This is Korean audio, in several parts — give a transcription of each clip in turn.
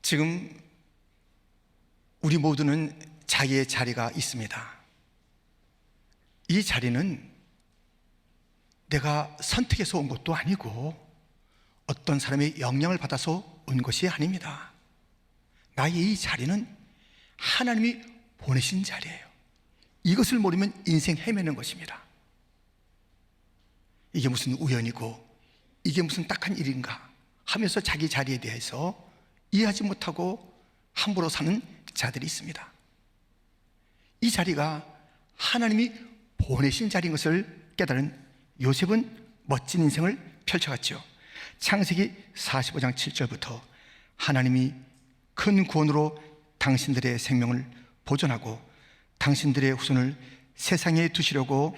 지금 우리 모두는 자기의 자리가 있습니다. 이 자리는 내가 선택해서 온 것도 아니고 어떤 사람의 영향을 받아서 온 것이 아닙니다. 나의 이 자리는 하나님이 보내신 자리예요. 이것을 모르면 인생 헤매는 것입니다. 이게 무슨 우연이고 이게 무슨 딱한 일인가 하면서 자기 자리에 대해서 이해하지 못하고 함부로 사는 자들이 있습니다. 이 자리가 하나님이 보내신 자리인 것을 깨달은 요셉은 멋진 인생을 펼쳐갔죠. 창세기 45장 7절부터 하나님이 큰 구원으로 당신들의 생명을 보존하고 당신들의 후손을 세상에 두시려고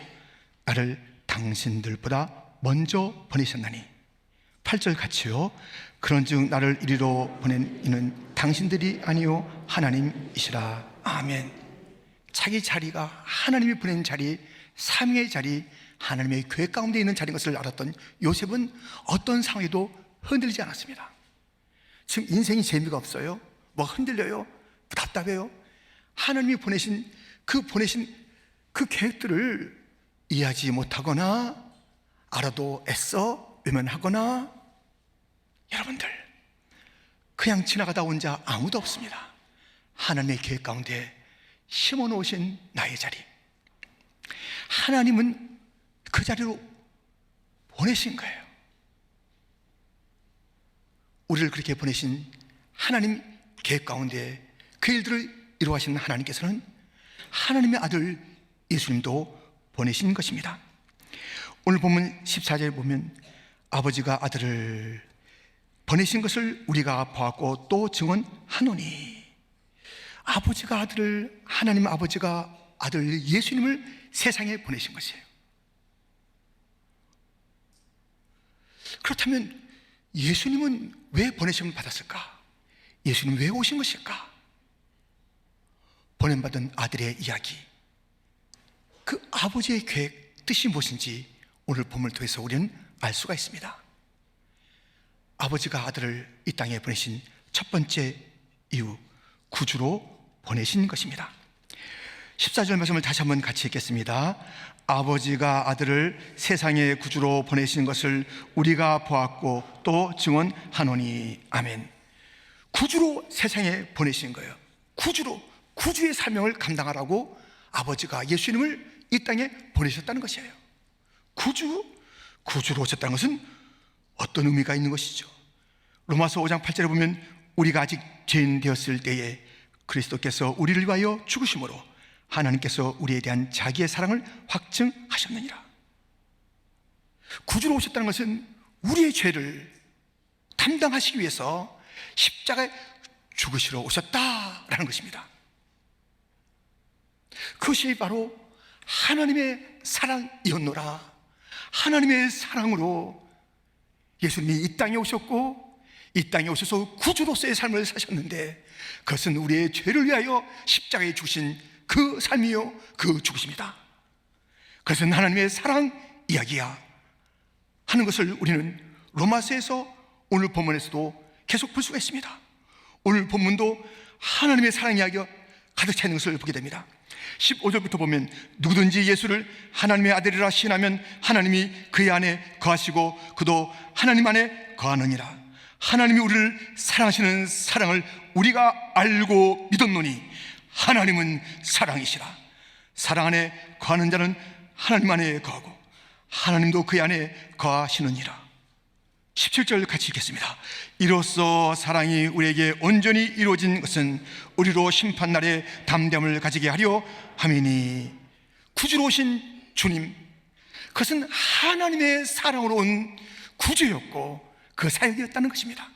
나를 당신들보다 먼저 보내셨나니 8절 같이요. 그런즉 나를 이리로 보낸 이는 당신들이 아니요 하나님이시라. 아멘. 자기 자리가 하나님이 보낸 자리, 삼위의 자리, 하나님의 교회 가운데 있는 자리인 것을 알았던 요셉은 어떤 상황에도 흔들리지 않았습니다. 지금 인생이 재미가 없어요? 뭐 흔들려요? 답답해요? 하나님이 보내신 그 계획들을 이해하지 못하거나 알아도 애써 외면하거나, 여러분들 그냥 지나가다 온 자 아무도 없습니다. 하나님의 계획 가운데 심어놓으신 나의 자리, 하나님은 그 자리로 보내신 거예요. 우리를 그렇게 보내신 하나님 계획 가운데 그 일들을 이루어하신 하나님께서는 하나님의 아들 예수님도 보내신 것입니다. 오늘 본문 14절에 보면 아버지가 아들을 보내신 것을 우리가 보았고 또 증언하노니, 아버지가 아들을, 하나님 아버지가 아들 예수님을 세상에 보내신 것이에요. 그렇다면 예수님은 왜 보내심을 받았을까? 예수님은 왜 오신 것일까? 보냄받은 아들의 이야기, 그 아버지의 계획, 뜻이 무엇인지 오늘 본문을 통해서 우리는 알 수가 있습니다. 아버지가 아들을 이 땅에 보내신 첫 번째 이유, 구주로 보내신 것입니다. 14절 말씀을 다시 한번 같이 읽겠습니다. 아버지가 아들을 세상의 구주로 보내신 것을 우리가 보았고 또 증언하노니. 아멘. 구주로 세상에 보내신 거예요. 구주의 사명을 감당하라고 아버지가 예수님을 이 땅에 보내셨다는 것이에요. 구주로 오셨다는 것은 어떤 의미가 있는 것이죠? 로마서 5장 8절에 보면 우리가 아직 죄인 되었을 때에 그리스도께서 우리를 위하여 죽으심으로 하나님께서 우리에 대한 자기의 사랑을 확증하셨느니라. 구주로 오셨다는 것은 우리의 죄를 담당하시기 위해서 십자가에 죽으시러 오셨다라는 것입니다. 그것이 바로 하나님의 사랑이었노라. 하나님의 사랑으로 예수님이 이 땅에 오셨고 이 땅에 오셔서 구주로서의 삶을 사셨는데, 그것은 우리의 죄를 위하여 십자가에 죽으신 그 삶이요, 그 죽으십니다. 그것은 하나님의 사랑 이야기야 하는 것을 우리는 로마서에서 오늘 본문에서도 계속 볼 수가 있습니다. 오늘 본문도 하나님의 사랑 이야기가 가득 차 있는 것을 보게 됩니다. 15절부터 보면 누구든지 예수를 하나님의 아들이라 시인하면 하나님이 그의 안에 거하시고 그도 하나님 안에 거하느니라. 하나님이 우리를 사랑하시는 사랑을 우리가 알고 믿었노니 하나님은 사랑이시라. 사랑 안에 거하는 자는 하나님 안에 거하고 하나님도 그의 안에 거하시느니라. 17절 같이 읽겠습니다. 이로써 사랑이 우리에게 온전히 이루어진 것은 우리로 심판날에 담대함을 가지게 하려 함이니. 구주로 오신 주님, 그것은 하나님의 사랑으로 온 구주였고 그 사역이었다는 것입니다.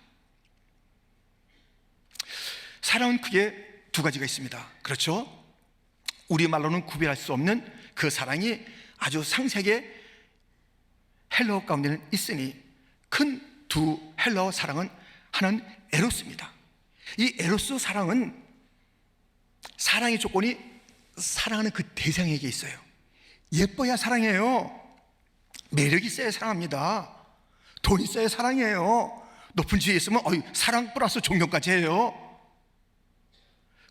사랑은 크게 두 가지가 있습니다. 그렇죠? 우리말로는 구별할 수 없는 그 사랑이 아주 상세하게 헬라어 가운데는 있으니 큰 두 헬라어 사랑은 하나는 에로스입니다. 이 에로스 사랑은 사랑의 조건이 사랑하는 그 대상에게 있어요. 예뻐야 사랑해요. 매력 있어야 사랑합니다. 돈 있어야 사랑해요. 높은 지위에 있으면 사랑 플러스 존경까지 해요.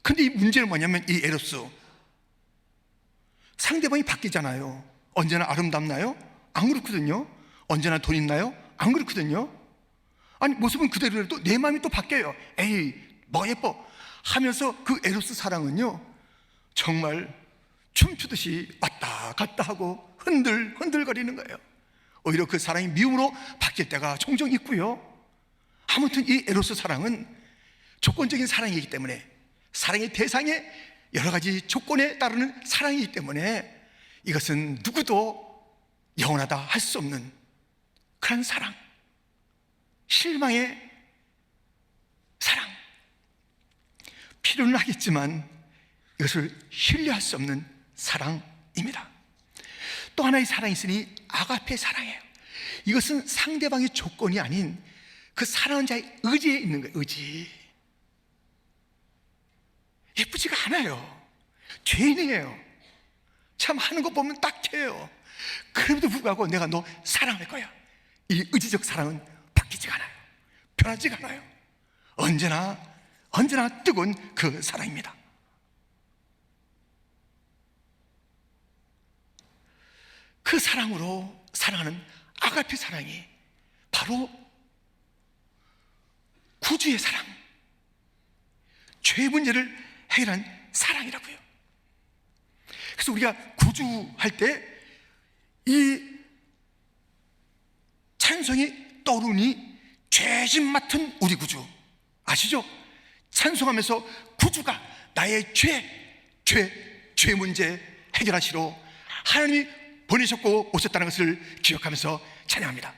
근데 이 문제는 뭐냐면 이 에로스, 상대방이 바뀌잖아요. 언제나 아름답나요? 안 그렇거든요. 언제나 돈 있나요? 안 그렇거든요. 아니, 모습은 그대로라도 내 마음이 또 바뀌어요. 에이, 뭐 예뻐 하면서 그 에로스 사랑은요, 정말 춤추듯이 왔다 갔다 하고 흔들거리는 거예요. 오히려 그 사랑이 미움으로 바뀔 때가 종종 있고요. 아무튼 이 에로스 사랑은 조건적인 사랑이기 때문에, 사랑의 대상에 여러 가지 조건에 따르는 사랑이기 때문에 이것은 누구도 영원하다 할 수 없는 그런 사랑, 실망의 사랑. 필요는 하겠지만 이것을 신뢰할 수 없는 사랑입니다. 또 하나의 사랑이 있으니 아가페 사랑이에요. 이것은 상대방의 조건이 아닌 그 사랑하는 자의 의지에 있는 거예요. 의지. 예쁘지가 않아요. 죄인이에요. 참 하는 거 보면 딱해요. 그럼에도 불구하고 내가 너 사랑할 거야. 이 의지적 사랑은 바뀌지가 않아요. 변하지가 않아요. 언제나 뜨거운 그 사랑입니다. 그 사랑으로 사랑하는 아가페 사랑이 바로 구주의 사랑, 죄의 문제를 해결한 사랑이라고요. 그래서 우리가 구주할 때 이 찬송이 떠오르니 죄짐 맡은 우리 구주, 아시죠? 찬송하면서 구주가 나의 죄 문제 해결하시러 하나님이 보내셨고 오셨다는 것을 기억하면서 찬양합니다.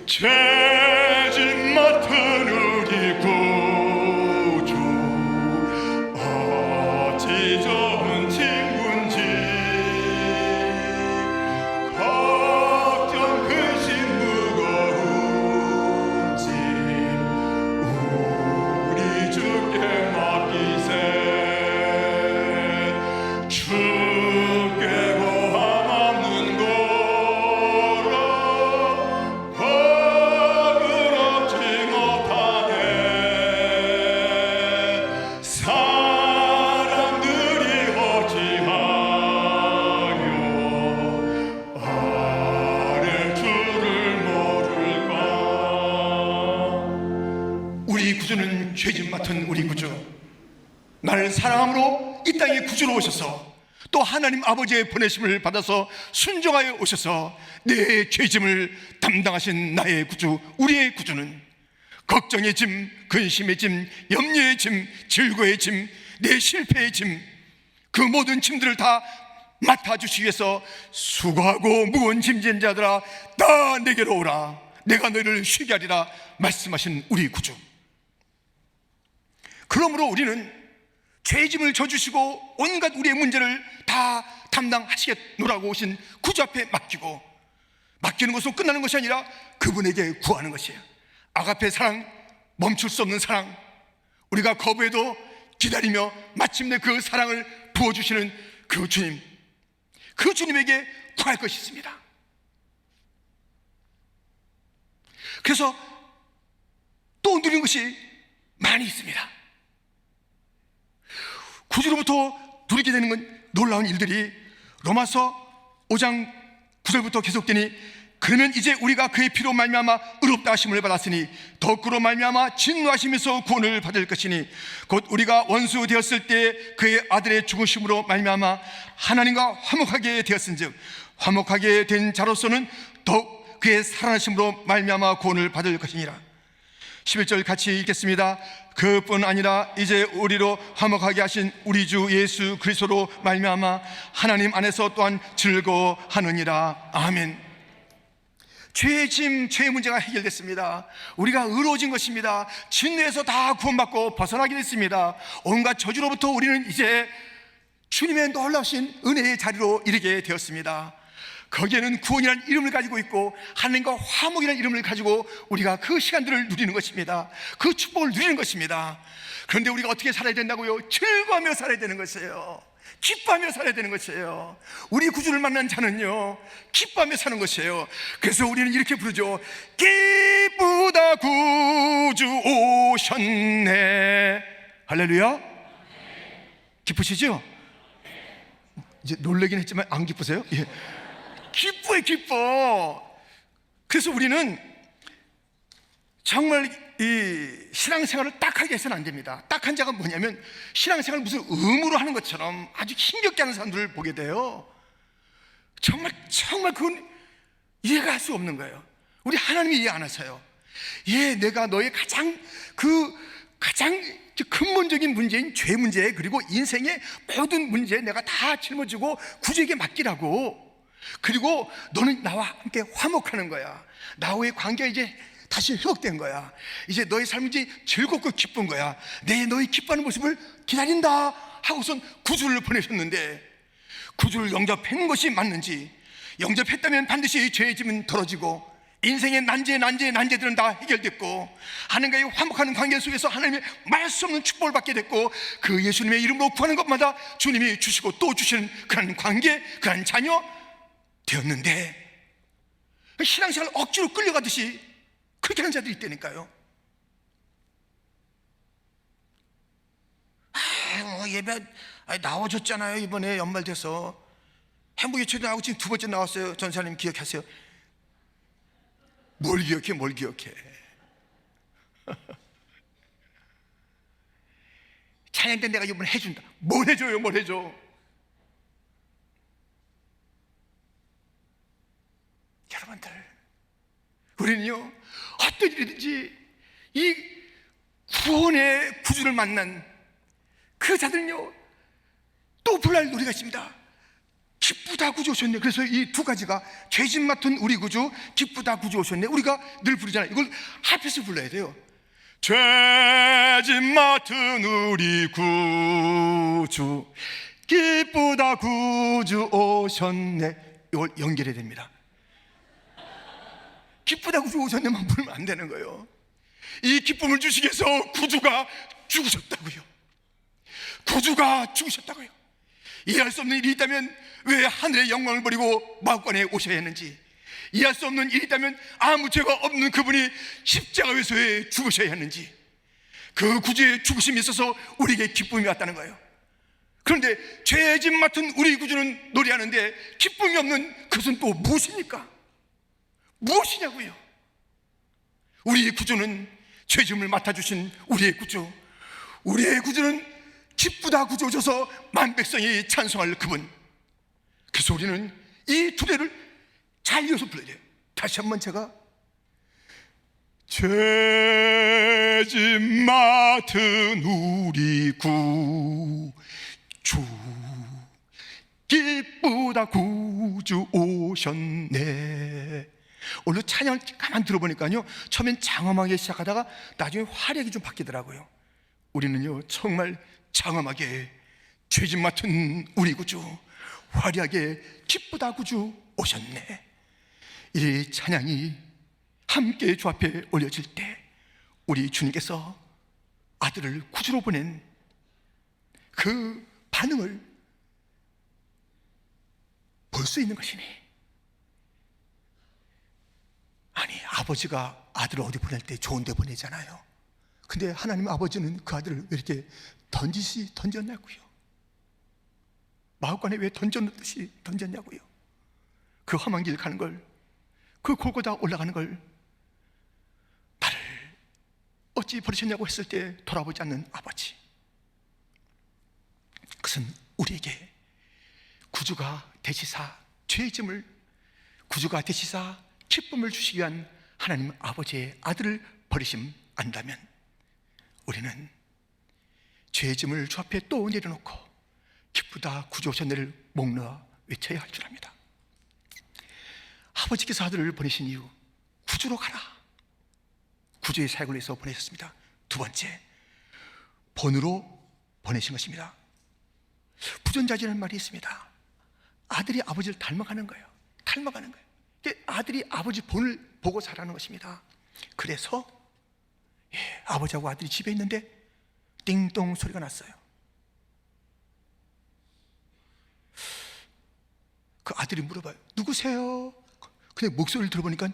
죄짐 맡은 우리 구주, 어찌 좋은 친구인지, 걱정 근심 무거운 짐 우리 주께 맡기세. 주께 고함 없는 거라 버그럽지 못하네. 사람들이 어찌하여 아랠 줄을 모를까. 우리 구주는 죄짐 맡은 우리 구주, 나를 사랑함으로 이 땅에 구주로 오셔서 또 하나님 아버지의 보내심을 받아서 순종하여 오셔서 내 죄짐을 담당하신 나의 구주, 우리의 구주는 걱정의 짐, 근심의 짐, 염려의 짐, 즐거의 짐, 내 실패의 짐, 그 모든 짐들을 다 맡아주시기 위해서 수고하고 무거운 짐진 자들아 다 내게로 오라, 내가 너희를 쉬게 하리라 말씀하신 우리 구주. 그러므로 우리는 죄짐을 져주시고 온갖 우리의 문제를 다 담당하시겠노라고 오신 구주 앞에 맡기는 것으로 끝나는 것이 아니라 그분에게 구하는 것이에요. 아가페 사랑, 멈출 수 없는 사랑, 우리가 거부해도 기다리며 마침내 그 사랑을 부어주시는 그 주님, 그 주님에게 구할 것이 있습니다. 그래서 또 누리는 것이 많이 있습니다. 구주로부터 누리게 되는 건 놀라운 일들이 로마서 5장 9절부터 계속되니, 그러면 이제 우리가 그의 피로 말미암아 의롭다 하심을 받았으니 더욱 그로 말미암아 진노하심에서 구원을 받을 것이니, 곧 우리가 원수 되었을 때 그의 아들의 죽으심으로 말미암아 하나님과 화목하게 되었은즉 화목하게 된 자로서는 더욱 그의 살아나심으로 말미암아 구원을 받을 것이니라. 11절 같이 읽겠습니다. 그뿐 아니라 이제 우리로 화목하게 하신 우리 주 예수 그리스도로 말미암아 하나님 안에서 또한 즐거워하느니라. 아멘. 죄의 짐, 죄의 문제가 해결됐습니다. 우리가 의로워진 것입니다. 진노에서 다 구원받고 벗어나게 됐습니다. 온갖 저주로부터 우리는 이제 주님의 놀라우신 은혜의 자리로 이르게 되었습니다. 거기에는 구원이라는 이름을 가지고 있고 하나님과 화목이라는 이름을 가지고 우리가 그 시간들을 누리는 것입니다. 그 축복을 누리는 것입니다. 그런데 우리가 어떻게 살아야 된다고요? 즐거워하며 살아야 되는 것이에요. 기뻐하며 살아야 되는 것이에요. 우리 구주를 만난 자는요, 기뻐하며 사는 것이에요. 그래서 우리는 이렇게 부르죠. 기쁘다 구주 오셨네. 할렐루야. 기쁘시죠? 이제 놀라긴 했지만 안 기쁘세요? 예. 기뻐요, 기뻐. 그래서 우리는 정말 이 신앙생활을 딱하게 해서는 안 됩니다. 딱한 자가 뭐냐면 신앙생활을 무슨 의무로 하는 것처럼 아주 힘겹게 하는 사람들을 보게 돼요. 정말 그건 이해가 할 수 없는 거예요. 우리 하나님이 이해 안 하세요. 내가 너의 가장 근본적인 문제인 죄 문제, 그리고 인생의 모든 문제에 내가 다 짊어지고 구주에게 맡기라고. 그리고 너는 나와 함께 화목하는 거야. 나와의 관계가 이제 다시 회복된 거야. 이제 너의 삶이 이제 즐겁고 기쁜 거야. 너의 기뻐하는 모습을 기다린다 하고선 구주를 보내셨는데, 구주를 영접한 것이 맞는지, 영접했다면 반드시 죄의 짐은 덜어지고 인생의 난제들은 다 해결됐고 하나님과의 화목하는 관계 속에서 하나님의 말할 수 없는 축복을 받게 됐고, 그 예수님의 이름으로 구하는 것마다 주님이 주시고 또 주시는 그런 관계, 그런 자녀 되었는데, 신앙생활 억지로 끌려가듯이 그렇게 하는 자들이 있다니까요. 예배 나와줬잖아요. 이번에 연말 돼서 행복의 초대하고 지금 2번째 나왔어요. 전사님 기억하세요? 뭘 기억해. 찬양 때 내가 이번에 해준다. 뭘 해줘. 여러분들, 우리는요, 어떤 일이든지 이 구원의 구주를 만난 그 자들은요, 또 불날 노래가 있습니다. 기쁘다 구주 오셨네. 그래서 이 두 가지가, 죄짐 맡은 우리 구주, 기쁘다 구주 오셨네, 우리가 늘 부르잖아요. 이걸 합해서 불러야 돼요. 죄짐 맡은 우리 구주, 기쁘다 구주 오셨네. 이걸 연결해야 됩니다. 기쁘다 구주 오셨네만 부르면 안 되는 거예요. 이 기쁨을 주시기 위해서 구주가 죽으셨다고요. 이해할 수 없는 일이 있다면 왜 하늘의 영광을 버리고 마구간에 오셔야 했는지, 이해할 수 없는 일이 있다면 아무 죄가 없는 그분이 십자가에서 왜 죽으셔야 했는지, 그 구주의 죽으심이 있어서 우리에게 기쁨이 왔다는 거예요. 그런데 죄짐 맡은 우리 구주는 노래하는데 기쁨이 없는 그것은 또 무엇이냐고요. 우리의 구주는 죄짐을 맡아주신 우리의 구주는 기쁘다 구주 오셔서 만백성이 찬송할 그분. 그래서 우리는 이 두 대를 잘 이어서 불러야 돼요. 다시 한번 제가 죄짐 맡은 우리 구주, 기쁘다 구주 오셨네. 오늘 찬양을 가만 들어보니까요, 처음엔 장엄하게 시작하다가 나중에 화력이 좀 바뀌더라고요. 우리는요, 정말 장엄하게 죄짐 맡은 우리 구주, 화려하게 기쁘다 구주 오셨네. 이 찬양이 함께 주 앞에 올려질 때 우리 주님께서 아들을 구주로 보낸 그 반응을 볼 수 있는 것이니, 아니, 아버지가 아들을 어디 보낼 때 좋은 데 보내잖아요. 근데 하나님 아버지는 그 아들을 왜 이렇게 던졌냐고요. 마구간에 왜 던졌듯이 던졌냐고요. 그 험한 길 가는 걸, 그 골고다 올라가는 걸 나를 어찌 버리셨냐고 했을 때 돌아보지 않는 아버지. 그것은 우리에게 구주가 되시사 죄짐을, 구주가 되시사 기쁨을 주시기 위한 하나님 아버지의 아들을 버리심 안다면, 우리는 죄짐을 주 앞에 또 내려놓고 기쁘다 구주 오셨네를 목 놓아 외쳐야 할 줄 압니다. 아버지께서 아들을 보내신 이유, 구주로 가라, 구주의 사역을 위해서 보내셨습니다. 두 번째, 본으로 보내신 것입니다. 부전자지라는 말이 있습니다. 아들이 아버지를 닮아가는 거예요. 아들이 아버지 본을 보고 자라는 것입니다. 그래서 아버지하고 아들이 집에 있는데 띵동 소리가 났어요. 그 아들이 물어봐요. 누구세요? 근데 목소리를 들어보니까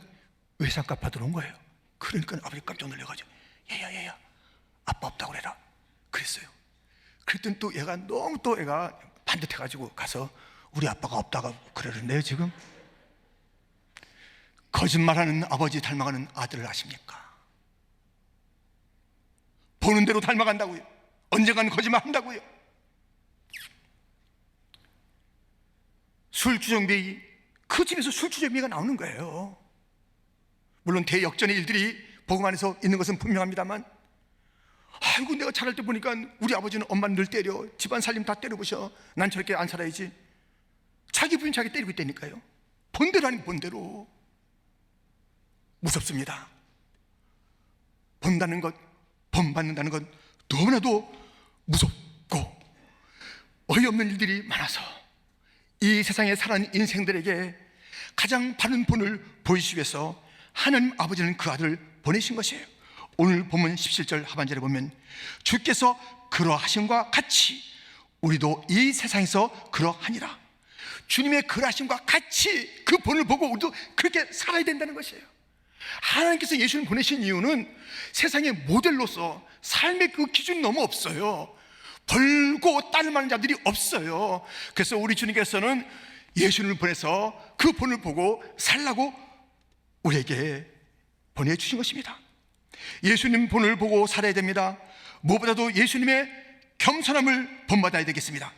외상값 받으러 온 거예요. 그러니까 아버지 깜짝 놀라가지고 얘야 아빠 없다고 그래라 그랬어요. 그랬더니 또 얘가 너무 또 애가 반듯해가지고 가서 우리 아빠가 없다고 그러는데요. 지금 거짓말하는 아버지 닮아가는 아들을 아십니까? 보는 대로 닮아간다고요. 언젠가는 거짓말 한다고요. 술주정뱅이, 그 집에서 술주정뱅이가 나오는 거예요. 물론 대역전의 일들이 복음 안에서 있는 것은 분명합니다만, 아이고 내가 자랄 때 보니까 우리 아버지는 엄마를 늘 때려, 집안 살림 다 때려부셔, 난 저렇게 안 살아야지. 자기 부인 자기 때리고 있다니까요. 본대로 아닌 본대로. 무섭습니다. 본다는 것, 본받는다는 것 너무나도 무섭고 어이없는 일들이 많아서 이 세상에 사는 인생들에게 가장 바른 본을 보이시기 위해서 하나님 아버지는 그 아들을 보내신 것이에요. 오늘 본문 17절 하반절에 보면 주께서 그러하심과 같이 우리도 이 세상에서 그러하니라. 주님의 그러하심과 같이 그 본을 보고 우리도 그렇게 살아야 된다는 것이에요. 하나님께서 예수를 보내신 이유는 세상의 모델로서 삶의 그 기준이 너무 없어요. 벌고 따를 만한 자들이 없어요. 그래서 우리 주님께서는 예수님을 보내서 그 본을 보고 살라고 우리에게 보내주신 것입니다. 예수님 본을 보고 살아야 됩니다. 무엇보다도 예수님의 겸손함을 본받아야 되겠습니다.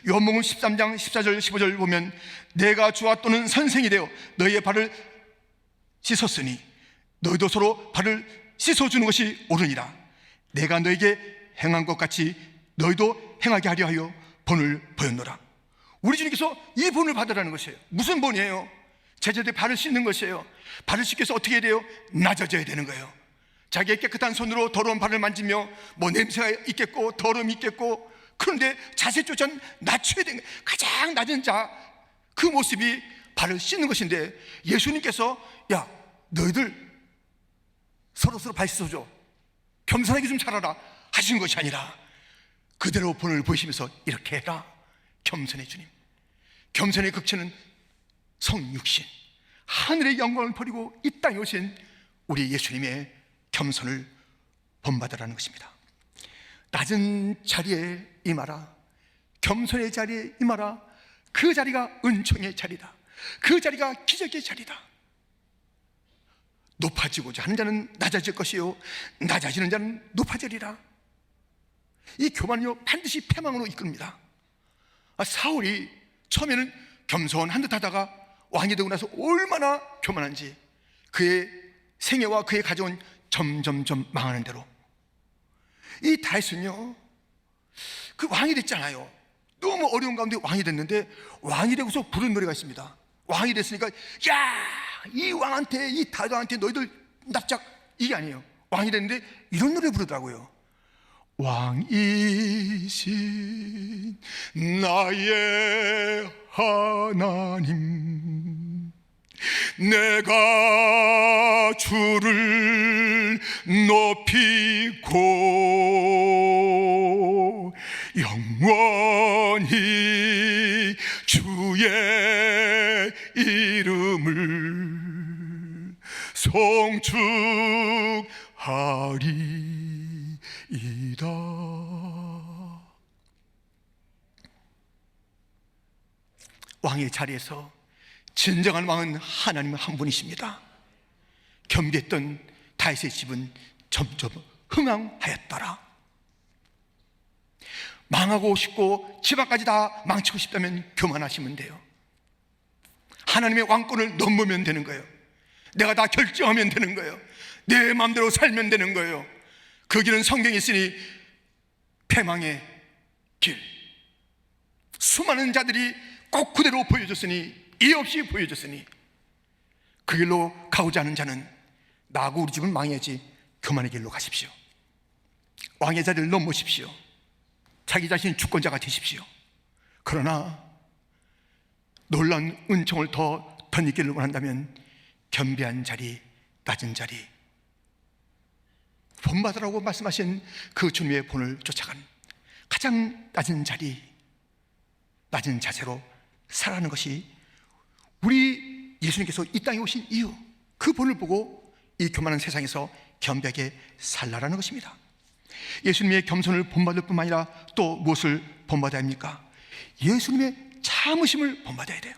요한복음 13장 14절 15절 보면 내가 주와 또는 선생이 되어 너희의 발을 씻었으니 너희도 서로 발을 씻어주는 것이 옳으니라. 내가 너에게 행한 것 같이 너희도 행하게 하려 하여 본을 보였노라. 우리 주님께서 이 본을 받으라는 것이에요. 무슨 본이에요? 제자들의 발을 씻는 것이에요. 발을 씻기 위해서 어떻게 해야 돼요? 낮아져야 되는 거예요. 자기의 깨끗한 손으로 더러운 발을 만지며 뭐 냄새가 있겠고 더러움이 있겠고, 그런데 자세조차 낮춰야 되는 거예요. 가장 낮은 자, 그 모습이 발을 씻는 것인데, 예수님께서 야 너희들 서로 발 씻어줘, 겸손하게 좀 살아라 하신 것이 아니라 그대로 본을 보이시면서 이렇게 해라. 겸손의 주님, 겸손의 극치는 성육신, 하늘의 영광을 버리고 이 땅에 오신 우리 예수님의 겸손을 본받으라는 것입니다. 낮은 자리에 임하라, 겸손의 자리에 임하라. 그 자리가 은총의 자리다. 그 자리가 기적의 자리다. 높아지고자 하는 자는 낮아질 것이요 낮아지는 자는 높아지리라. 이 교만은요 반드시 패망으로 이끕니다. 사울이 처음에는 겸손한 듯 하다가 왕이 되고 나서 얼마나 교만한지, 그의 생애와 그의 가정은 점점점 망하는 대로, 이 다윗은요 그 왕이 됐잖아요. 너무 어려운 가운데 왕이 됐는데, 왕이 되고서 부른 노래가 있습니다. 왕이 됐으니까 야 이 왕한테, 이 다윗 왕한테 너희들 납작, 이게 아니에요. 왕이 됐는데 이런 노래 부르더라고요. 왕이신 나의 하나님, 내가 주를 높이고 영원히 주의 이름을 송축하리이다. 왕의 자리에서 진정한 왕은 하나님 한 분이십니다. 겸비했던 다윗의 집은 점점 흥황하였더라. 망하고 싶고 집안까지 다 망치고 싶다면 교만하시면 돼요. 하나님의 왕권을 넘으면 되는 거예요. 내가 다 결정하면 되는 거예요. 내 마음대로 살면 되는 거예요. 그 길은 성경에 있으니 패망의 길. 수많은 자들이 꼭 그대로 보여줬으니, 이해 없이 보여줬으니, 그 길로 가고자 하는 자는 나하고 우리 집은 망해야지 교만의 길로 가십시오. 왕의 자리를 넘으십시오. 자기 자신이 주권자가 되십시오. 그러나 놀라운 은총을 더 덧입기를 원한다면 겸비한 자리, 낮은 자리, 본받으라고 말씀하신 그 주님의 본을 쫓아가는 가장 낮은 자리, 낮은 자세로 살아가는 것이 우리 예수님께서 이 땅에 오신 이유, 그 본을 보고 이 교만한 세상에서 겸비하게 살라라는 것입니다. 예수님의 겸손을 본받을 뿐만 아니라 또 무엇을 본받아야 합니까? 예수님의 참으심을 본받아야 돼요.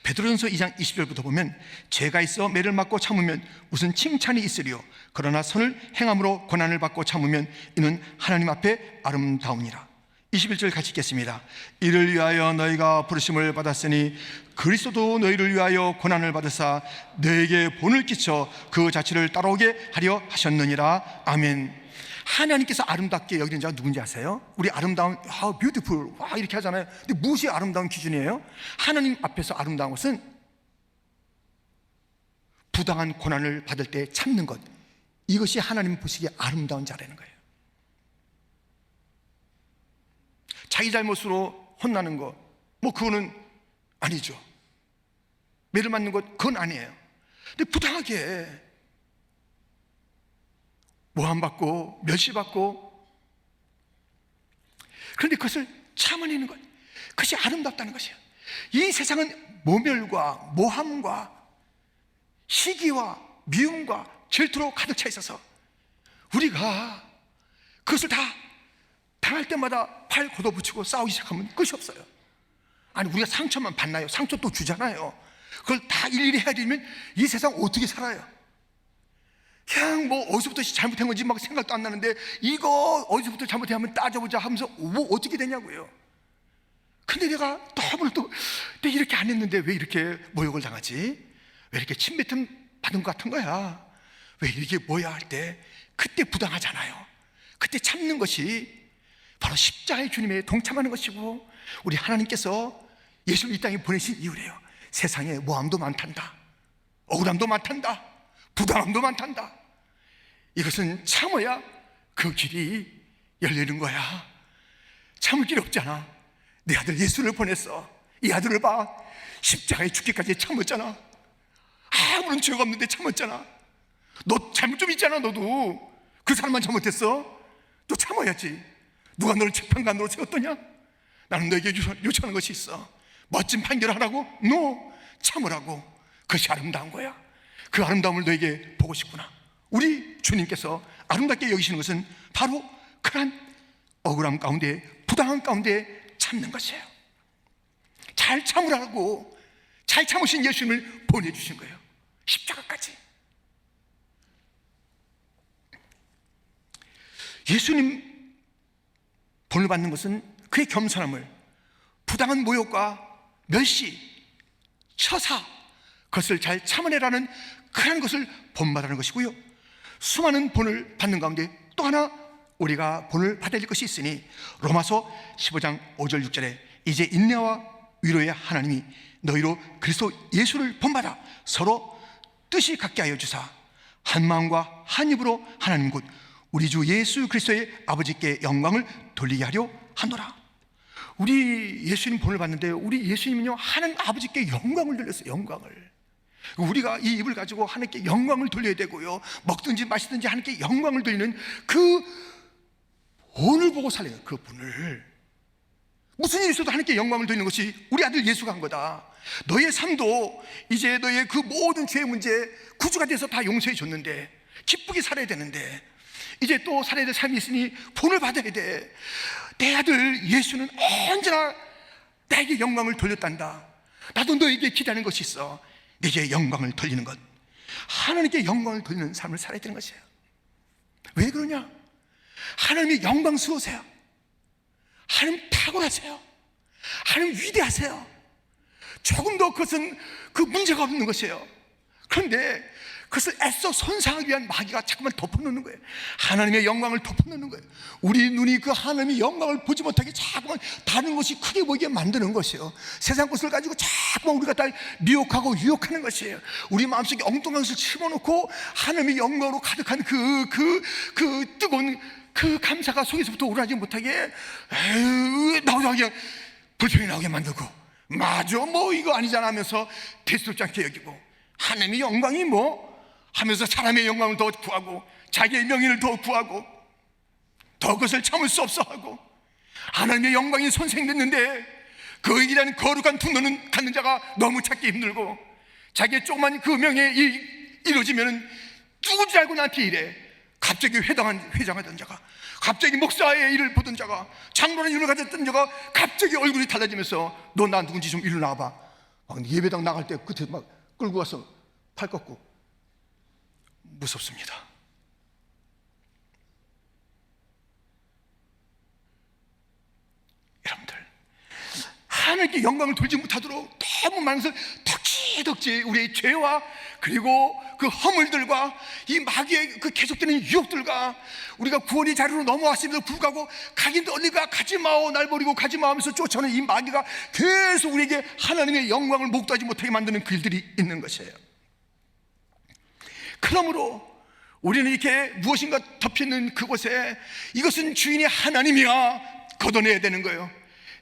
베드로전서 2장 20절부터 보면 죄가 있어 매를 맞고 참으면 무슨 칭찬이 있으리요 그러나 선을 행함으로 고난을 받고 참으면 이는 하나님 앞에 아름다우니라. 21절 같이 읽겠습니다. 이를 위하여 너희가 부르심을 받았으니 그리스도도 너희를 위하여 고난을 받으사 너에게 본을 끼쳐 그 자취를 따라오게 하려 하셨느니라. 아멘. 하나님께서 아름답게 여기는 자가 누군지 아세요? 우리 아름다운, beautiful, 와 이렇게 하잖아요. 근데 무엇이 아름다운 기준이에요? 하나님 앞에서 아름다운 것은 부당한 고난을 받을 때 참는 것, 이것이 하나님 보시기에 아름다운 자라는 거예요. 자기 잘못으로 혼나는 것, 뭐 그거는 아니죠. 매를 맞는 것, 그건 아니에요. 근데 부당하게 모함받고 멸시받고, 그런데 그것을 참아내는 것, 그것이 아름답다는 것이에요. 이 세상은 모멸과 모함과 시기와 미움과 질투로 가득 차 있어서 우리가 그것을 다 당할 때마다 팔 걷어붙이고 싸우기 시작하면 끝이 없어요. 아니, 우리가 상처만 받나요? 상처 또 주잖아요. 그걸 다 일일이 해야 되면 이 세상 어떻게 살아요? 그냥 뭐 어디서부터 잘못한 건지 막 생각도 안 나는데 이거 어디서부터 잘못해 하면 따져보자 하면서 뭐 어떻게 되냐고요. 근데 내가 너무나도 내가 이렇게 안 했는데 왜 이렇게 모욕을 당하지? 왜 이렇게 침뱉음 받은 것 같은 거야? 왜 이게 뭐야 할 때 그때 부당하잖아요. 그때 참는 것이 바로 십자가의 주님에 동참하는 것이고, 우리 하나님께서 예수를 이 땅에 보내신 이유래요. 세상에 모함도 많단다, 억울함도 많단다, 부당함도 많단다. 이것은 참아야 그 길이 열리는 거야. 참을 길이 없잖아. 내 아들 예수를 보냈어. 이 아들을 봐, 십자가에 죽기까지 참았잖아. 아무런 죄가 없는데 참았잖아. 너 잘못 좀 있잖아. 너도 그 사람만 잘못했어. 또 참아야지. 누가 너를 재판관으로 세웠더냐? 나는 너에게 요청하는 것이 있어. 멋진 판결을 하라고? No, 참으라고. 그것이 아름다운 거야. 그 아름다움을 너에게 보고 싶구나. 우리 주님께서 아름답게 여기시는 것은 바로 그런 억울함 가운데, 부당한 가운데 참는 것이에요. 잘 참으라고 잘 참으신 예수님을 보내주신 거예요. 십자가까지. 예수님 본을 받는 것은 그의 겸손함을, 부당한 모욕과 멸시, 처사, 그것을 잘 참아내라는 그런 것을 본받으라는 것이고요. 수많은 본을 받는 가운데 또 하나 우리가 본을 받을 것이 있으니 로마서 15장 5절 6절에 이제 인내와 위로의 하나님이 너희로 그리스도 예수를 본받아 서로 뜻이 같게 하여 주사 한 마음과 한 입으로 하나님 곧 우리 주 예수 그리스도의 아버지께 영광을 돌리게 하려 하노라. 우리 예수님 본을 봤는데 우리 예수님은요 하나님 아버지께 영광을 돌렸어요. 영광을. 우리가 이 입을 가지고 하나님께 영광을 돌려야 되고요, 먹든지 마시든지 하나님께 영광을 돌리는 그 본을 보고 살려요. 그 본을. 무슨 일이 있어도 하나님께 영광을 돌리는 것이 우리 아들 예수가 한 거다. 너의 삶도 이제 너의 그 모든 죄의 문제 구주가 돼서 다 용서해 줬는데 기쁘게 살아야 되는데 이제 또 살아야 될 삶이 있으니 본을 받아야 돼. 내 아들 예수는 언제나 나에게 영광을 돌렸단다. 나도 너에게 기대하는 것이 있어. 내게 영광을 돌리는 것, 하나님께 영광을 돌리는 삶을 살아야 되는 것이에요. 왜 그러냐? 하나님이 영광스러우세요. 하나님 탁월하세요. 하나님 위대하세요. 조금 더 그것은 그 문제가 없는 것이에요. 그런데 그것을 애써 손상하기 위한 마귀가 자꾸만 덮어놓는 거예요. 하나님의 영광을 덮어놓는 거예요. 우리 눈이 그 하나님의 영광을 보지 못하게 자꾸만 다른 것이 크게 보이게 만드는 것이에요. 세상 것을 가지고 자꾸만 우리가 다 미혹하고 유혹하는 것이에요. 우리 마음속에 엉뚱한 것을 집어넣고 하나님의 영광으로 가득한 그 뜨거운 그 감사가 속에서부터 오르지 못하게 나오게 그냥 불평이 나오게 만들고, 맞아 뭐 이거 아니잖아 하면서 대수롭지 않게 여기고, 하나님의 영광이 뭐 하면서 사람의 영광을 더 구하고 자기의 명예를 더 구하고 더 그것을 참을 수 없어 하고, 하나님의 영광이 손생됐는데 그 일이라는 거룩한 분노는 갖는 자가 너무 찾기 힘들고, 자기의 조그만 그 명예에 이루어지면 누구지 알고 나한테 이래. 갑자기 회장하던 자가, 갑자기 목사의 일을 보던 자가, 장로의 일을 가졌던 자가 갑자기 얼굴이 달라지면서 너 나 누군지 좀 이리 나와봐. 막 예배당 나갈 때 끝에 막 끌고 가서 팔 꺾고. 무섭습니다. 여러분들, 하나님께 영광을 돌지 못하도록 너무 많은 것을 덕지덕지 우리의 죄와 그리고 그 허물들과 이 마귀의 그 계속되는 유혹들과 우리가 구원의 자리로 넘어왔음에도 불구하고 가긴 어디가 가지 마오, 날 버리고 가지 마 하면서 쫓아오는 이 마귀가 계속 우리에게 하나님의 영광을 목도하지 못하게 만드는 그 일들이 있는 것이에요. 그러므로 우리는 이렇게 무엇인가 덮여있는 그곳에 이것은 주인이 하나님이야 걷어내야 되는 거예요.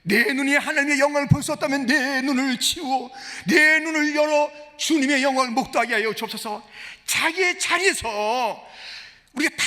내 눈이 하나님의 영광을 볼 수 없다면 내 눈을 치우고 내 눈을 열어 주님의 영광을 목도하게 하여 주옵소서. 자기의 자리에서 우리가 다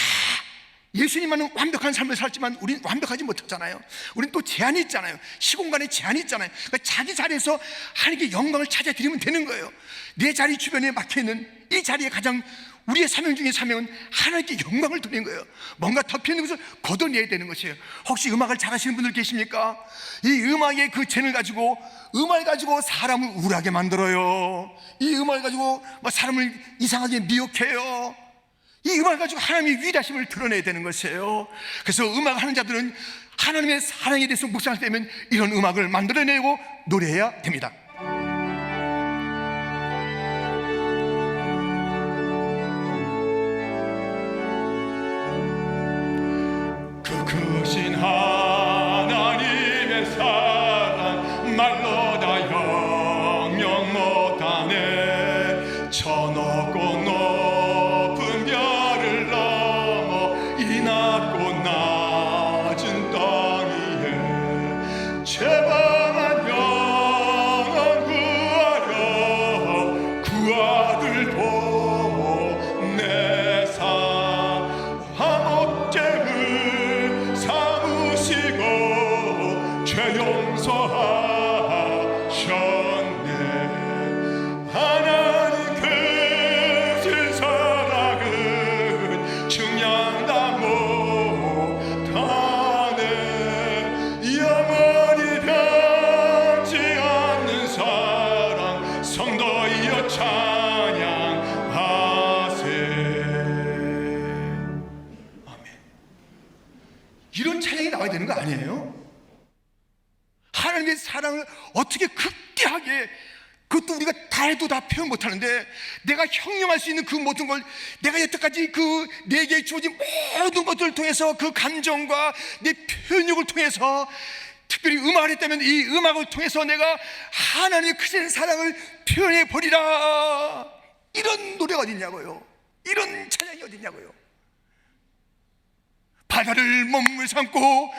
예수님만은 완벽한 삶을 살지만 우리는 완벽하지 못하잖아요. 우리는 또 제한이 있잖아요. 시공간에 제한이 있잖아요. 그러니까 자기 자리에서 하나님께 영광을 찾아드리면 되는 거예요. 내 자리 주변에 막혀있는 이 자리에 가장 우리의 사명 중에 사명은 하나님께 영광을 드리는 거예요. 뭔가 덮여있는 것을 걷어내야 되는 것이에요. 혹시 음악을 잘하시는 분들 계십니까? 이 음악의 그 재능을 가지고, 음악을 가지고 사람을 우울하게 만들어요. 이 음악을 가지고 사람을 이상하게 미혹해요. 이 음악을 가지고 하나님의 위대하심을 드러내야 되는 것이에요. 그래서 음악 하는 자들은 하나님의 사랑에 대해서 묵상할 때면 이런 음악을 만들어내고 노래해야 됩니다. 크신 하나님의 사랑 말로 다 영영 못하네. 천억고 높은 별을 넘어 이 낮고 낮은 땅 위에 제방한 영원 구하려 그 아들 보내사 한옥죄를 삼으시고 죄 용서하셨네. 하나님 크신 사랑은 측량다 못하네. 영원히 변치 않는 사랑 성도이여 찬양하세. 이런 찬양이 나와야 되는 거 아니에요? 하나님의 사랑을 어떻게 극대하게, 그것도 우리가 다 해도 다 표현 못하는데, 내가 형용할 수 있는 그 모든 걸, 내가 여태까지 그 내게 주어진 모든 것들을 통해서 그 감정과 내 표현력을 통해서, 특별히 음악을 했다면 이 음악을 통해서 내가 하나님의 크신 사랑을 표현해 버리라. 이런 노래가 어딨냐고요. 이런 찬양이 어딨냐고요. 바다를 몸을 삼고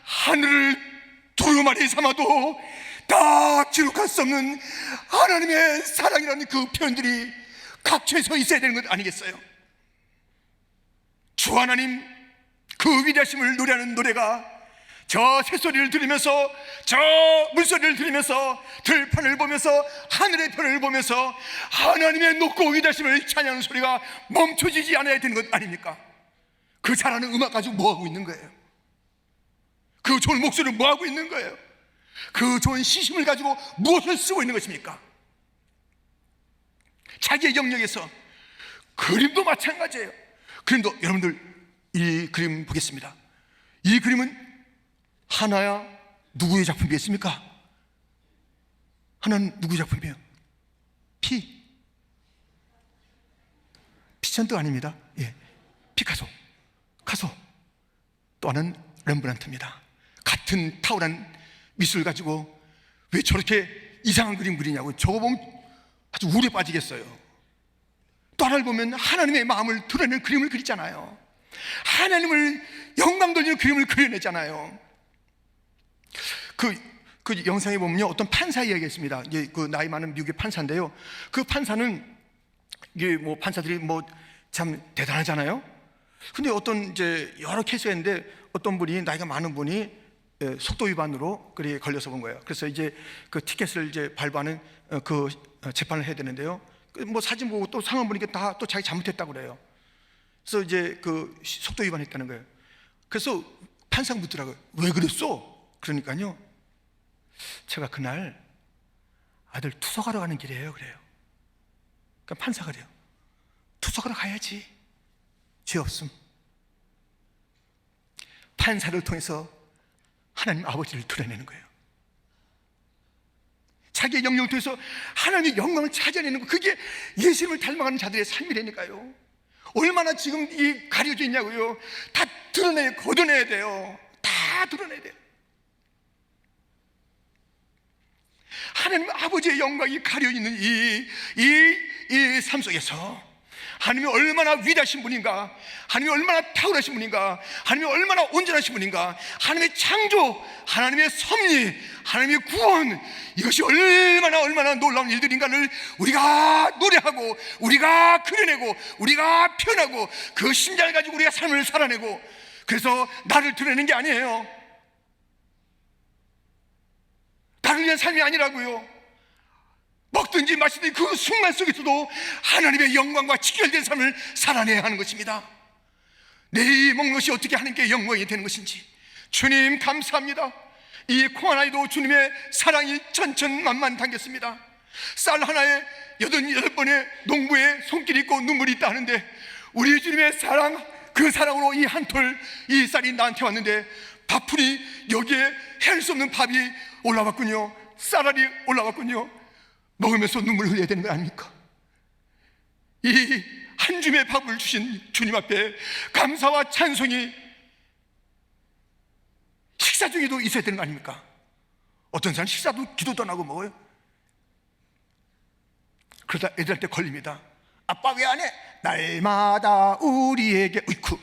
하늘을 두루마리 삼아도 다 기록할 수 없는 하나님의 사랑이라는 그 표현들이 각처에서 있어야 되는 것 아니겠어요? 주 하나님 그 위대하심을 노래하는 노래가 저 새소리를 들으면서, 저 물소리를 들으면서, 들판을 보면서, 하늘의 편을 보면서 하나님의 높고 위대하심을 찬양하는 소리가 멈춰지지 않아야 되는 것 아닙니까? 그 잘하는 음악 가지고 뭐하고 있는 거예요? 그 좋은 목소리를 뭐하고 있는 거예요? 그 좋은 시심을 가지고 무엇을 쓰고 있는 것입니까? 자기의 영역에서. 그림도 마찬가지예요. 그림도, 여러분들 이 그림 보겠습니다. 이 그림은 하나야 누구의 작품이겠습니까? 하나는 누구의 작품이에요? 피찬트 아닙니다. 예, 피카소. 또 하나는 렘브란트입니다. 같은 탁월한 미술 가지고 왜 저렇게 이상한 그림 그리냐고. 저거 보면 아주 우울에 빠지겠어요. 또 하나를 보면 하나님의 마음을 드러내는 그림을 그리잖아요. 하나님을 영광 돌리는 그림을 그려내잖아요. 그 영상에 보면요, 어떤 판사 이야기가 있습니다. 이게 그 나이 많은 미국의 판사인데요. 그 판사는 이게 뭐 판사들이 뭐 참 대단하잖아요. 근데 어떤 이제 여러 케이스가 있는데 어떤 분이, 나이가 많은 분이 속도 위반으로 그리 걸려서 본 거예요. 그래서 이제 그 티켓을 이제 발부하는 그 재판을 해야 되는데요. 뭐 사진 보고 또 상황 보니까 다 또 자기 잘못했다고 그래요. 그래서 이제 그 속도 위반했다는 거예요. 그래서 판사가 묻더라고요. 왜 그랬어? 그러니까요, 제가 그날 아들 투석하러 가는 길이에요. 그래요. 그러니까 판사가 그래요. 투석하러 가야지. 죄 없음. 판사를 통해서 하나님 아버지를 드러내는 거예요. 자기의 영역을 통해서 하나님의 영광을 찾아내는 거, 그게 예수님을 닮아가는 자들의 삶이라니까요. 얼마나 지금 이 가려져 있냐고요. 다 드러내야, 걷어내야 돼요. 다 드러내야 돼요. 하나님 아버지의 영광이 가려있는 이 삶 속에서 하나님이 얼마나 위대하신 분인가, 하나님이 얼마나 탁월하신 분인가, 하나님이 얼마나 온전하신 분인가, 하나님의 창조, 하나님의 섭리, 하나님의 구원, 이것이 얼마나 놀라운 일들인가를 우리가 노래하고, 우리가 그려내고, 우리가 표현하고, 그 심장을 가지고 우리가 삶을 살아내고, 그래서 나를 드러내는 게 아니에요. 나를 위한 삶이 아니라고요. 먹든지 마시든지 그 순간 속에서도 하나님의 영광과 직결된 삶을 살아내야 하는 것입니다. 내 먹는 것이 어떻게 하나님께 영광이 되는 것인지. 주님 감사합니다. 이 콩 하나에도 주님의 사랑이 천천만만 담겼습니다. 쌀 하나에 88번의 농부의 손길이 있고 눈물이 있다 하는데, 우리 주님의 사랑, 그 사랑으로 이 한 톨 이 쌀이 나한테 왔는데, 밥풀이 여기에 헤아릴 수 없는 밥이 올라왔군요. 쌀알이 올라왔군요. 먹으면서 눈물 흘려야 되는 거 아닙니까? 이 한 줌의 밥을 주신 주님 앞에 감사와 찬송이 식사 중에도 있어야 되는 거 아닙니까? 어떤 사람 식사도 기도도 안 하고 먹어요. 그러다 애들한테 걸립니다. 아빠 왜 안 해? 날마다 우리에게. 으이쿠.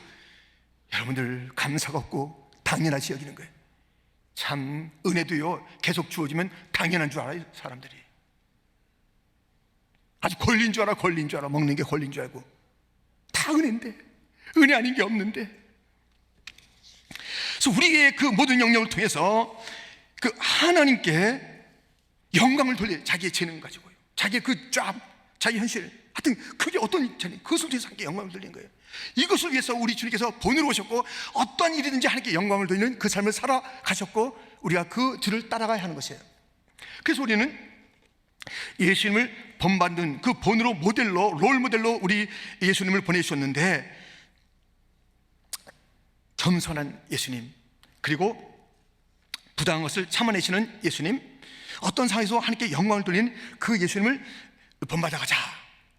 여러분들 감사가 없고 당연하지 여기는 거예요. 참 은혜도요, 계속 주어지면 당연한 줄 알아요. 사람들이 아주 권리인 줄 알아. 먹는 게 권리인 줄 알고. 다 은혜인데, 은혜 아닌 게 없는데. 그래서 우리의 그 모든 영역을 통해서 그 하나님께 영광을 돌려, 자기의 재능 가지고요, 자기의 그 자기 현실, 하여튼 그게 어떤 재능, 그것을 통해서 하나님께 영광을 돌리는 거예요. 이것을 위해서 우리 주님께서 본으로 오셨고, 어떤 일이든지 하나님께 영광을 돌리는 그 삶을 살아가셨고, 우리가 그 뒤를 따라가야 하는 것이에요. 그래서 우리는 예수님을 본받는 그 본으로 모델로, 롤 모델로 우리 예수님을 보내주셨는데, 겸손한 예수님, 그리고 부당한 것을 참아내시는 예수님, 어떤 상황에서 하나님께 영광을 돌리는 그 예수님을 본받아가자.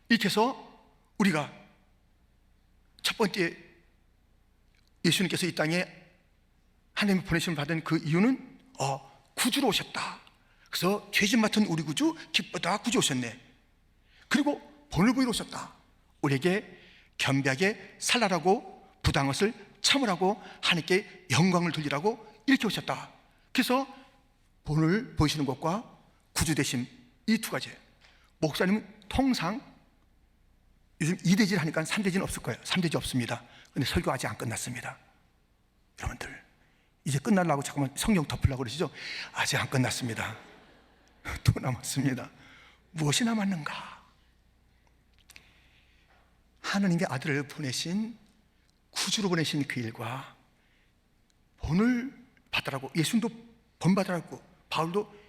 이렇게 해서 우리가 첫 번째, 예수님께서 이 땅에 하나님의 보내심을 받은 그 이유는 구주로 오셨다. 그래서 죄진 맡은 우리 구주 기쁘다 구주 오셨네. 그리고 본을 보이러 오셨다. 우리에게 겸비하게 살라라고, 부당한 것을 참으라고, 하나님께 영광을 돌리라고 이렇게 오셨다. 그래서 본을 보이시는 것과 구주 되심, 이 두 가지예요. 목사님은 통상 요즘 2대질 하니까 3대질은 없을 거예요. 3대질 없습니다. 근데 설교 아직 안 끝났습니다. 여러분들 이제 끝나려고 잠깐만 성경 덮으려고 그러시죠? 아직 안 끝났습니다. 또 남았습니다. 무엇이 남았는가? 하나님의 아들을 보내신, 구주로 보내신 그 일과 본을 받으라고, 예수님도 본받으라고, 바울도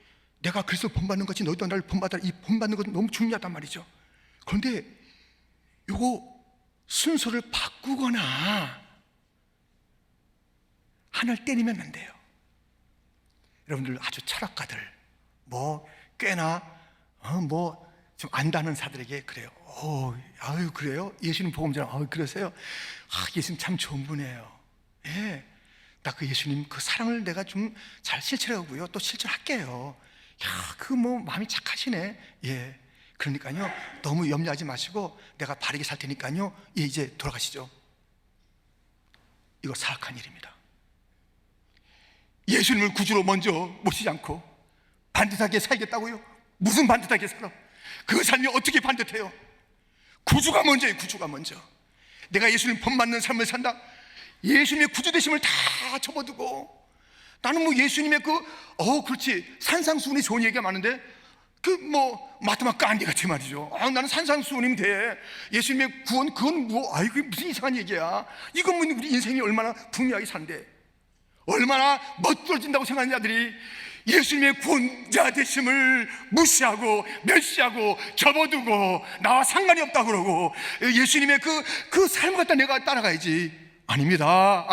내가 그리스도를 본받는 것이 너희도 나를 본받으라, 이 본받는 것은 너무 중요하단 말이죠. 그런데 요거 순서를 바꾸거나 하나를 때리면 안 돼요. 여러분들 아주 철학가들, 뭐 꽤나 뭐 좀 안다는 사들에게 그래요. 아유 그래요? 예수님 복음자랑 그러세요? 예수님 참 좋은 분이에요. 예, 나 그 예수님 그 사랑을 내가 좀 잘 실천하고요, 또 실천할게요. 야, 그 뭐 마음이 착하시네. 예, 그러니까요 너무 염려하지 마시고 내가 바르게 살 테니까요, 예, 이제 돌아가시죠. 이거 사악한 일입니다. 예수님을 구주로 먼저 모시지 않고 반듯하게 살겠다고요? 무슨 반듯하게 살아? 그 삶이 어떻게 반듯해요? 구주가 먼저예요. 구주가 먼저. 내가 예수님 본받는 삶을 산다, 예수님의 구주 되심을 다 접어두고 나는 뭐 예수님의 그렇지, 산상수훈이 좋은 얘기가 많은데 마트마 깐디 같이 말이죠. 나는 산상수훈이면 돼. 예수님의 구원, 그건 그게 무슨 이상한 얘기야. 이건 뭐 우리 인생이 얼마나 풍요하게 산대. 얼마나 멋들어진다고 생각하는 자들이 예수님의 구원자 되심을 무시하고 멸시하고 접어두고 나와 상관이 없다고 그러고 예수님의 그 삶을 갖다 내가 따라가야지. 아닙니다.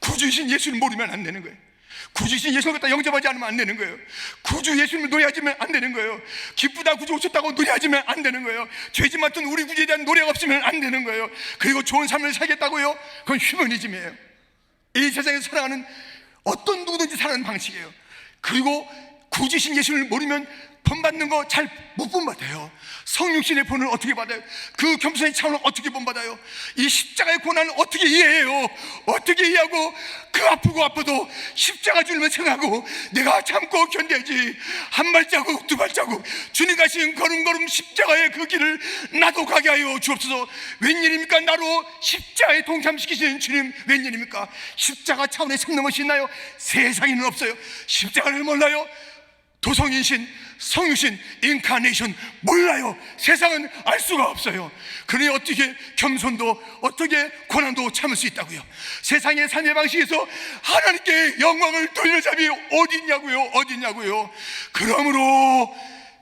구주이신 예수를 모르면 안 되는 거예요. 구주이신 예수를 갖다 영접하지 않으면 안 되는 거예요. 구주 예수님을 노래하지면 안 되는 거예요. 기쁘다 구주 오셨다고 노래하지면 안 되는 거예요. 죄짐 맡은 우리 구주에 대한 노래가 없으면 안 되는 거예요. 그리고 좋은 삶을 살겠다고요? 그건 휴머니즘이에요. 이 세상에서 살아가는 어떤 누구든지 살아가는 방식이에요. 그리고 구주이신 예수를 모르면 본받는 거 잘 못 본받아요. 성육신의 본을 어떻게 받아요? 그 겸손의 차원을 어떻게 본받아요? 이 십자가의 고난을 어떻게 이해해요? 어떻게 이해하고 그 아프고 아파도 십자가 주님을 생각하고 내가 참고 견뎌야지. 한 발자국 두 발자국 주님 가신 걸음걸음 십자가의 그 길을 나도 가게 하여 주옵소서. 웬일입니까? 나로 십자가에 동참시키시는 주님 웬일입니까? 십자가 차원에 생는 것이 있나요? 세상에는 없어요. 십자가를 몰라요? 도성인신, 성유신, 인카네이션 몰라요. 세상은 알 수가 없어요. 그러니 어떻게 겸손도 어떻게 고난도 참을 수 있다고요? 세상의 삶의 방식에서 하나님께 영광을 돌려잡이 어딨냐고요. 그러므로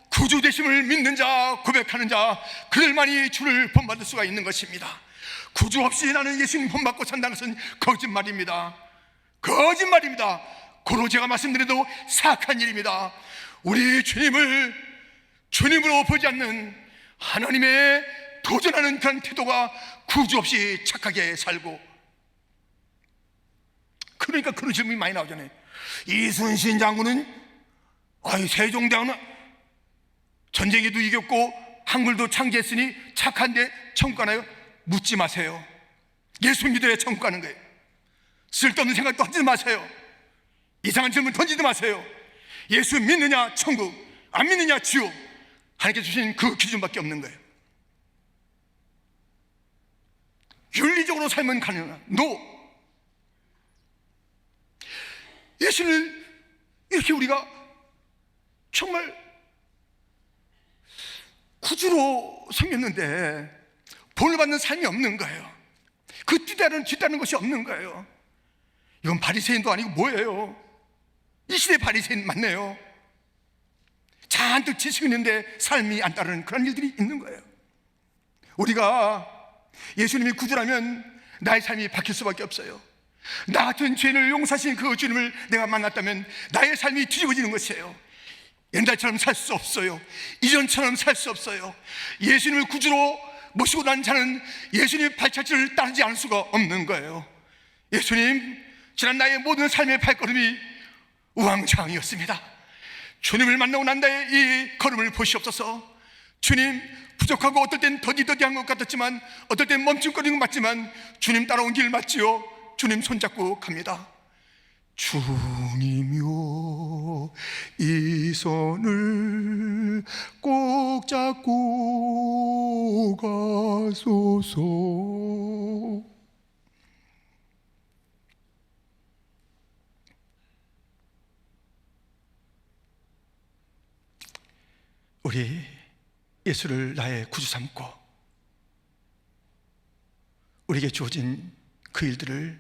구주 되심을 믿는 자, 고백하는 자, 그들만이 주를 본받을 수가 있는 것입니다. 구주 없이 나는 예수님 본받고 산다는 것은 거짓말입니다. 고로 제가 말씀드려도 사악한 일입니다. 우리 주님을 주님으로 보지 않는 하나님의 도전하는 그런 태도가 구주 없이 착하게 살고, 그러니까 그런 질문이 많이 나오잖아요. 이순신 장군은 세종대왕은 전쟁에도 이겼고 한글도 창제했으니 착한데 천국 가나요? 묻지 마세요. 예수 믿어야 천국 가는 거예요. 쓸데없는 생각도 하지 마세요. 이상한 질문 던지지 마세요. 예수 믿느냐 천국, 안 믿느냐 지옥. 하나님께 주신 그 기준밖에 없는 거예요. 윤리적으로 살면 가능하나? 노. 예수를 이렇게 우리가 정말 구주로 생겼는데 본을 받는 삶이 없는 거예요. 그 뒤따르는 것이 없는 거예요. 이건 바리새인도 아니고 뭐예요? 이 시대 바리새인 맞네요. 잔뜩 지식이 있는데 삶이 안 따르는 그런 일들이 있는 거예요. 우리가 예수님이 구주라면 나의 삶이 바뀔 수밖에 없어요. 나 같은 죄인을 용서하신 그 주님을 내가 만났다면 나의 삶이 뒤집어지는 것이에요. 옛날처럼 살 수 없어요. 이전처럼 살 수 없어요. 예수님을 구주로 모시고 난 자는 예수님의 발자취를 따르지 않을 수가 없는 거예요. 예수님, 지난 나의 모든 삶의 발걸음이 우왕좌왕이었습니다. 주님을 만나고 난 다음에 이 걸음을 보시옵소서. 주님, 부족하고 어떨 땐 더디더디한 것 같았지만 어떨 땐 멈춤거리는 것 맞지만 주님 따라온 길 맞지요? 주님 손잡고 갑니다. 주님요, 이 손을 꼭 잡고 가소서. 우리 예수를 나의 구주 삼고 우리에게 주어진 그 일들을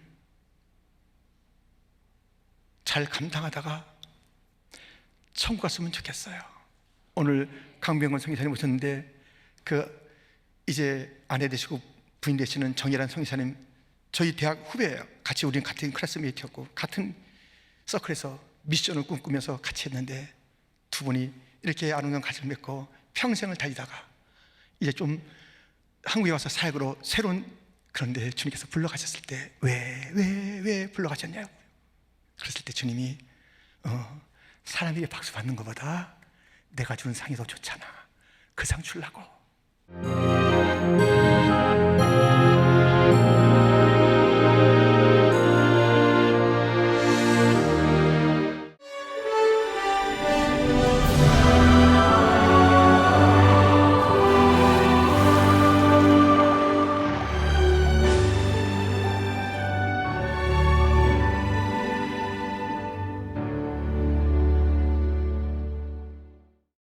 잘 감당하다가 천국 갔으면 좋겠어요. 오늘 강병건 성기사님 오셨는데 이제 아내 되시고 부인 되시는 정예란 성기사님 저희 대학 후배예요. 같이 우리는 같은 클래스메이트였고 같은 서클에서 미션을 꿈꾸면서 같이 했는데 두 분이 이렇게 아름다운 가정을 맺고 평생을 달리다가 이제 좀 한국에 와서 사역으로 새로운, 그런데 주님께서 불러가셨을 때 왜 불러가셨냐고. 그랬을 때 주님이 사람에게 박수 받는 것보다 내가 주는 상이 더 좋잖아. 그 상 주려고.